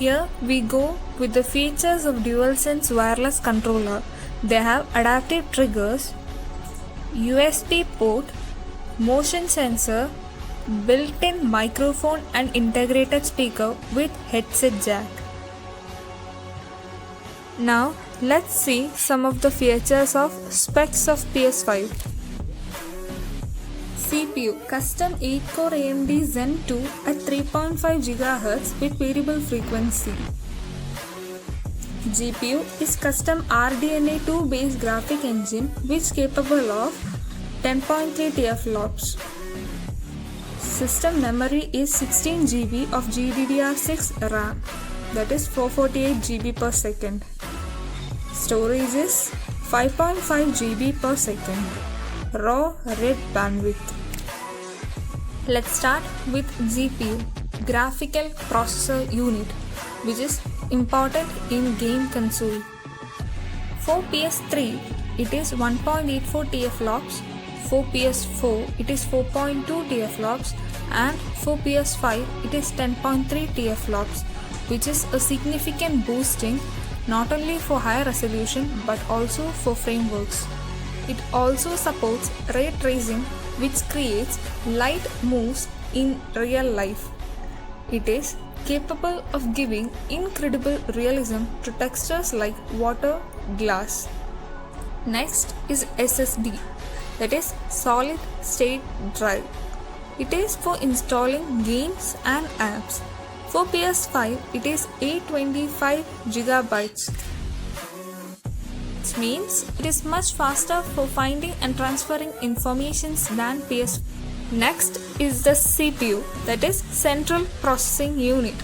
Here we go with the features of DualSense wireless controller. They have adaptive triggers, USB port, motion sensor, built-in microphone and integrated speaker with headset jack. Now let's see some of the features of specs of PS5. CPU custom 8-core AMD Zen 2 at 3.5 GHz with variable frequency. GPU is custom RDNA 2 based graphic engine which capable of 10.3 TFLOPS. System memory is 16 GB of GDDR6 RAM, that is 448 GB per second. Storage is 5.5 GB per second. Raw read bandwidth. Let's start with GPU, Graphical Processor Unit, which is important in game console. For PS3, it is 1.84 TFLOPS, for PS4, it is 4.2 TFLOPS, and for PS5, it is 10.3 TFLOPS, which is a significant boosting not only for higher resolution but also for frameworks. It also supports ray tracing, which creates light moves in real life. It is capable of giving incredible realism to textures like water, glass. Next is SSD, that is solid state drive. It is for installing games and apps. For PS5, it is 825 GB. This means it is much faster for finding and transferring information than PS. Next is the CPU, that is Central Processing Unit.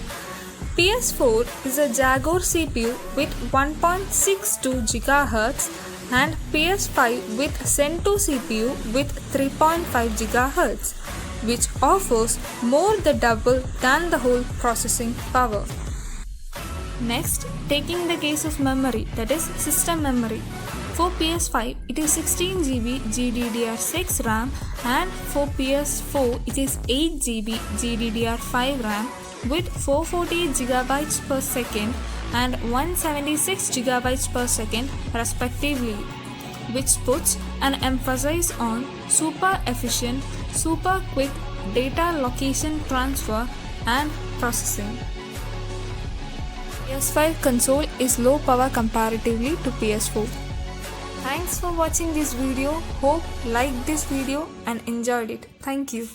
PS4 is a Jaguar CPU with 1.62 GHz and PS5 with Zen 2 CPU with 3.5 GHz, which offers more than double than the whole processing power. Next, taking the case of memory, that is system memory. For PS5, it is 16 GB GDDR6 RAM and for PS4, it is 8 GB GDDR5 RAM with 448 GB per second and 176 GB per second respectively, which puts an emphasis on super efficient, super quick data location transfer and processing. PS5 console is low power comparatively to PS4. Thanks for watching this video. Hope you liked this video and enjoyed it. Thank you.